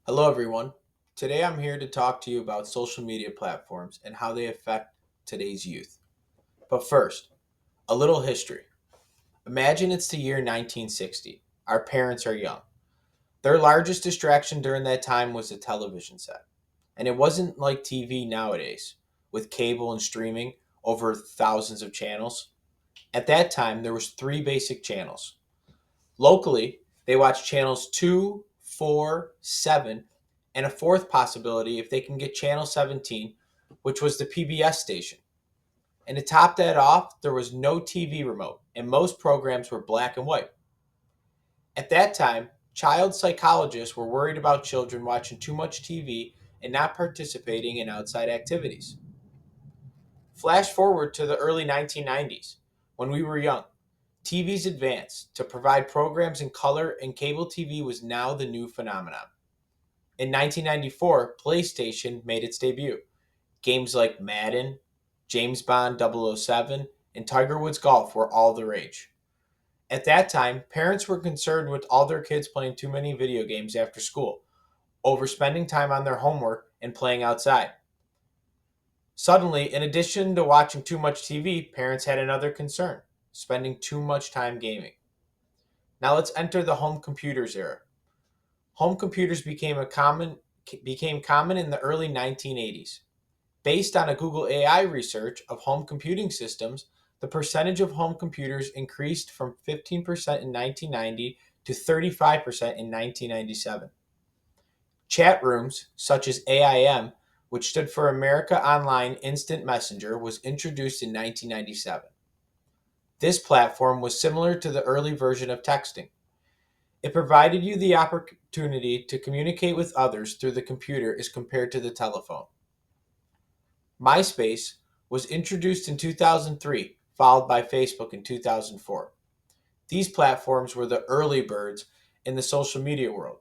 Hello, everyone. Today I'm here to talk to you about social media platforms and how they affect today's youth. But first, a little history. Imagine it's the year 1960. Our parents are young. Their largest distraction during that time was the television set. And it wasn't like TV nowadays, with cable and streaming over thousands of channels. At that time, there was three basic channels. Locally, they watch channels 2, 4, 7, and a fourth possibility if they can get channel 17, which was the PBS station. And to top that off, there was no TV remote, and most programs were black and white. At that time, child psychologists were worried about children watching too much TV and not participating in outside activities. Flash forward to the early 1990s, when we were young. TV's advanced to provide programs in color, and cable TV was now the new phenomenon. In 1994, PlayStation made its debut. Games like Madden, James Bond 007, and Tiger Woods Golf were all the rage. At that time, parents were concerned with all their kids playing too many video games after school, overspending time on their homework, and playing outside. Suddenly, in addition to watching too much TV, parents had another concern: spending too much time gaming. Now let's enter the home computers era. Home computers became common in the early 1980s. Based on a Google AI research of home computing systems, the percentage of home computers increased from 15% in 1990 to 35% in 1997. Chat rooms, such as AIM, which stood for America Online Instant Messenger, was introduced in 1997. This platform was similar to the early version of texting. It provided you the opportunity to communicate with others through the computer as compared to the telephone. MySpace was introduced in 2003, followed by Facebook in 2004. These platforms were the early birds in the social media world.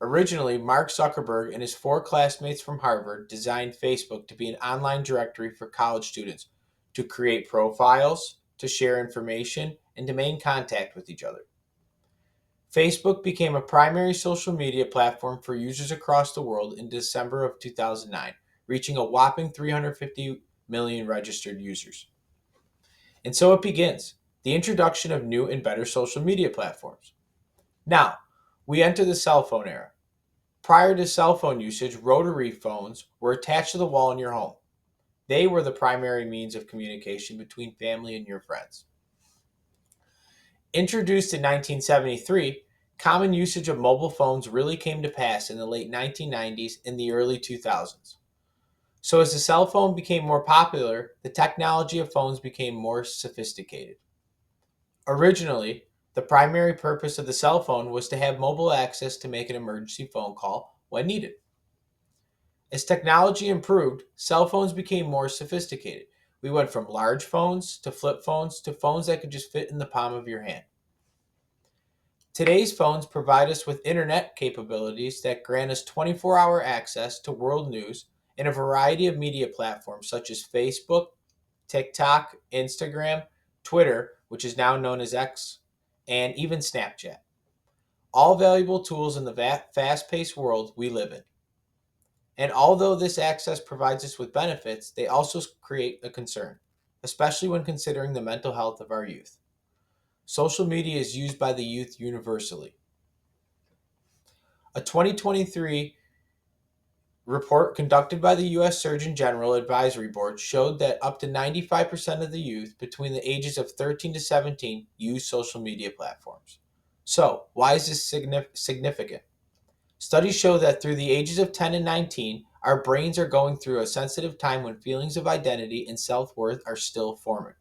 Originally, Mark Zuckerberg and his four classmates from Harvard designed Facebook to be an online directory for college students to create profiles, to share information, and to maintain contact with each other. Facebook became a primary social media platform for users across the world in December of 2009, reaching a whopping 350 million registered users. And so it begins the introduction of new and better social media platforms. Now, we enter the cell phone era. Prior to cell phone usage, rotary phones were attached to the wall in your home. They were the primary means of communication between family and your friends. Introduced in 1973, common usage of mobile phones really came to pass in the late 1990s and the early 2000s. So, as the cell phone became more popular, the technology of phones became more sophisticated. Originally, the primary purpose of the cell phone was to have mobile access to make an emergency phone call when needed. As technology improved, cell phones became more sophisticated. We went from large phones to flip phones to phones that could just fit in the palm of your hand. Today's phones provide us with internet capabilities that grant us 24-hour access to world news and a variety of media platforms such as Facebook, TikTok, Instagram, Twitter, which is now known as X, and even Snapchat. All valuable tools in the fast paced world we live in. And although this access provides us with benefits, they also create a concern, especially when considering the mental health of our youth. Social media is used by the youth universally. A 2023 report conducted by the U.S. Surgeon General Advisory Board showed that up to 95% of the youth between the ages of 13 to 17 use social media platforms. So, why is this significant? Studies show that through the ages of 10 and 19, our brains are going through a sensitive time when feelings of identity and self worth are still forming.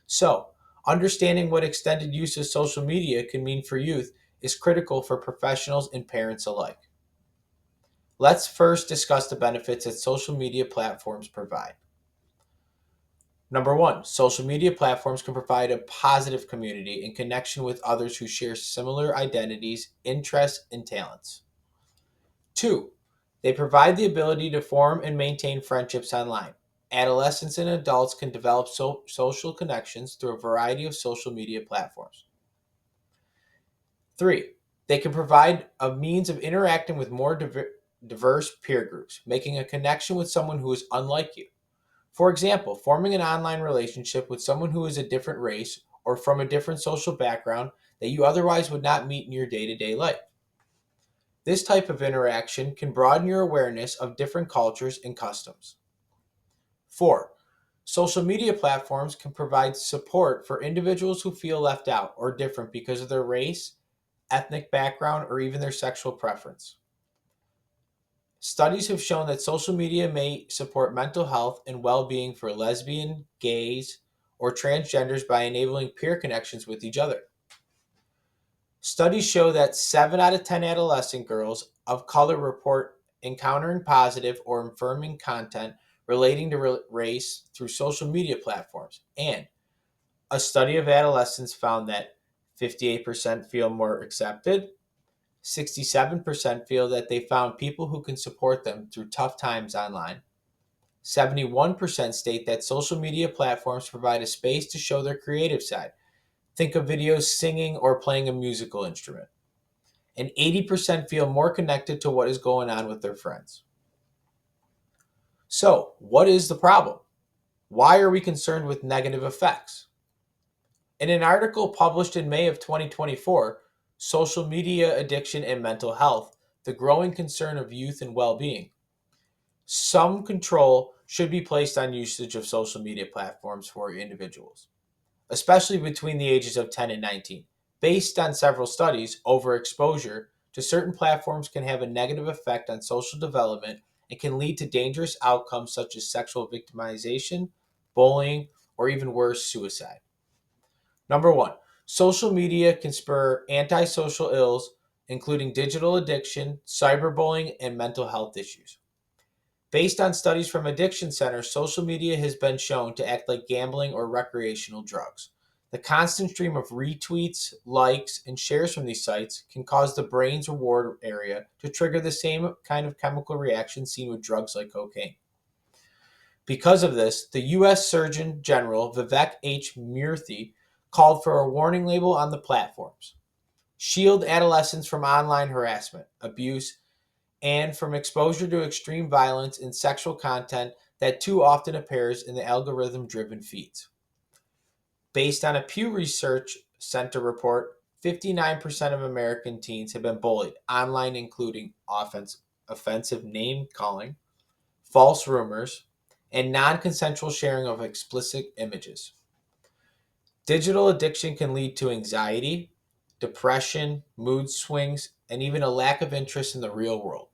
So, understanding what extended use of social media can mean for youth is critical for professionals and parents alike. Let's first discuss the benefits that social media platforms provide. Number one, social media platforms can provide a positive community and connection with others who share similar identities, interests, and talents. Two, they provide the ability to form and maintain friendships online. Adolescents and adults can develop social connections through a variety of social media platforms. Three, They can provide a means of interacting with more diverse peer groups, making a connection with someone who is unlike you. For example, forming an online relationship with someone who is a different race or from a different social background that you otherwise would not meet in your day to day life. This type of interaction can broaden your awareness of different cultures and customs. 4. Social media platforms can provide support for individuals who feel left out or different because of their race, ethnic background, or even their sexual preference. Studies have shown that social media may support mental health and well being for lesbian, gays, or transgenders by enabling peer connections with each other. Studies show that 7 out of 10 adolescent girls of color report encountering positive or affirming content relating to race through social media platforms. And a study of adolescents found that 58% feel more accepted, 67% feel that they found people who can support them through tough times online. 71% state that social media platforms provide a space to show their creative side. Think of videos singing or playing a musical instrument. And 80% feel more connected to what is going on with their friends. So, what is the problem? Why are we concerned with negative effects? In an article published in May of 2024, Social Media Addiction and Mental Health, the growing concern of youth and well being, some control should be placed on usage of social media platforms for individuals, especially between the ages of 10 and 19. Based on several studies, overexposure to certain platforms can have a negative effect on social development and can lead to dangerous outcomes such as sexual victimization, bullying, or even worse, suicide. Number one, social media can spur antisocial ills, including digital addiction, cyberbullying, and mental health issues. Based on studies from addiction centers, social media has been shown to act like gambling or recreational drugs. The constant stream of retweets, likes, and shares from these sites can cause the brain's reward area to trigger the same kind of chemical reaction seen with drugs like cocaine. Because of this, the U.S. Surgeon General Vivek H. Murthy called for a warning label on the platforms. Shield adolescents from online harassment, abuse, and from exposure to extreme violence and sexual content that too often appears in the algorithm driven feeds. Based on a Pew Research Center report, 59% of American teens have been bullied online, including offensive name calling, false rumors, and non consensual sharing of explicit images. Digital addiction can lead to anxiety, depression, mood swings, and even a lack of interest in the real world.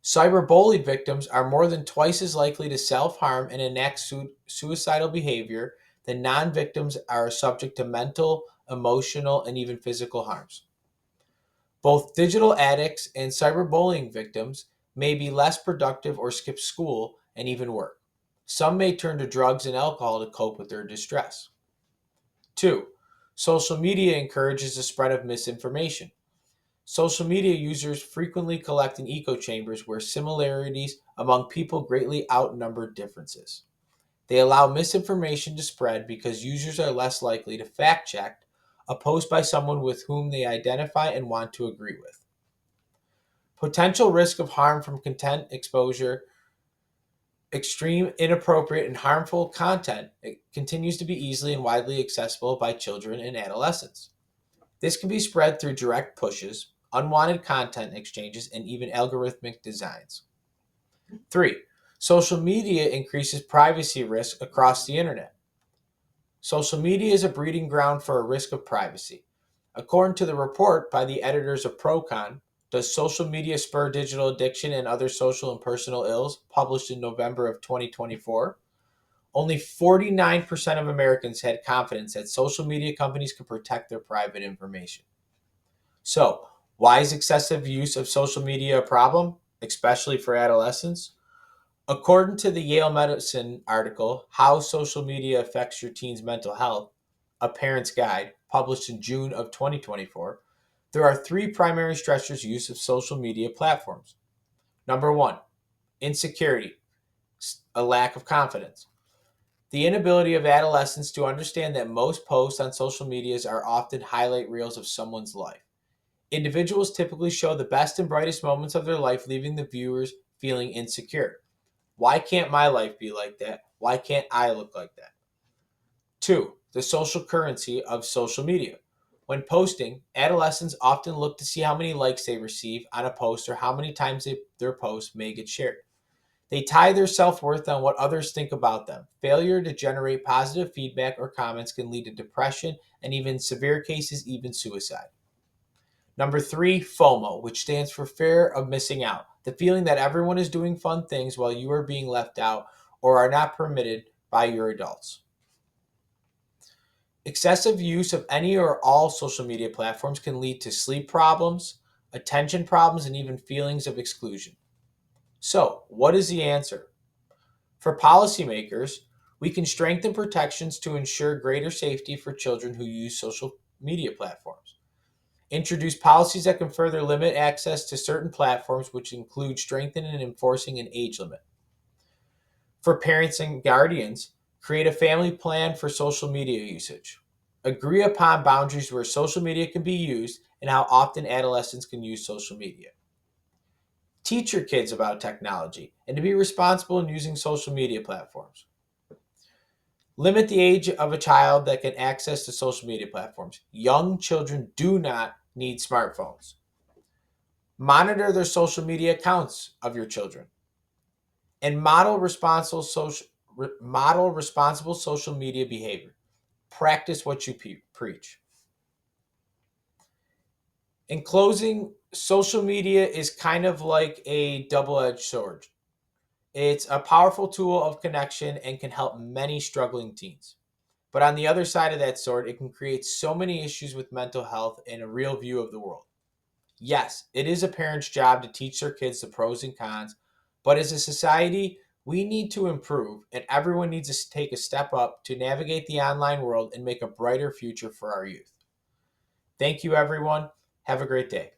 Cyberbullied victims are more than twice as likely to self harm and enact suicidal behavior than non victims are subject to mental, emotional, and even physical harms. Both digital addicts and cyberbullying victims may be less productive or skip school and even work. Some may turn to drugs and alcohol to cope with their distress. 2. Social media encourages the spread of misinformation. Social media users frequently collect in echo chambers where similarities among people greatly outnumber differences. They allow misinformation to spread because users are less likely to fact check a post by someone with whom they identify and want to agree with. Potential risk of harm from content exposure, extreme, inappropriate, and harmful content continues to be easily and widely accessible by children and adolescents. This can be spread through direct pushes, unwanted content exchanges, and even algorithmic designs. 3. Social media increases privacy risk across the internet. Social media is a breeding ground for a risk of privacy. According to the report by the editors of Procon, Does Social Media Spur Digital Addiction and Other Social and Personal Ills, published in November of 2024, only 49% of Americans had confidence that social media companies can protect their private information. So, why is excessive use of social media a problem, especially for adolescents? According to the Yale Medicine article, How Social Media Affects Your Teen's Mental Health, a Parent's Guide, published in June of 2024, there are three primary stressors use of social media platforms. Number one, insecurity, a lack of confidence. The inability of adolescents to understand that most posts on social medias are often highlight reels of someone's life. Individuals typically show the best and brightest moments of their life, leaving the viewers feeling insecure. Why can't my life be like that? Why can't I look like that? Two, the social currency of social media. When posting, adolescents often look to see how many likes they receive on a post or how many times their post may get shared. They tie their self worth on what others think about them. Failure to generate positive feedback or comments can lead to depression and, even severe cases, even suicide. Number three, FOMO, which stands for fear of missing out. The feeling that everyone is doing fun things while you are being left out or are not permitted by your adults. Excessive use of any or all social media platforms can lead to sleep problems, attention problems, and even feelings of exclusion. So, what is the answer? For policymakers, we can strengthen protections to ensure greater safety for children who use social media platforms. Introduce policies that can further limit access to certain platforms, which include strengthening and enforcing an age limit. For parents and guardians, create a family plan for social media usage. Agree upon boundaries where social media can be used and how often adolescents can use social media. Teach your kids about technology and to be responsible in using social media platforms. Limit the age of a child that can access to social media platforms. Young children do not need smartphones. Monitor their social media accounts of your children and model responsible social media behavior. Practice what you preach. In closing, social media is kind of like a double-edged sword. It's a powerful tool of connection and can help many struggling teens. But on the other side of that sword, it can create so many issues with mental health and a real view of the world. Yes, it is a parent's job to teach their kids the pros and cons, but as a society, we need to improve, and everyone needs to take a step up to navigate the online world and make a brighter future for our youth. Thank you, everyone. Have a great day.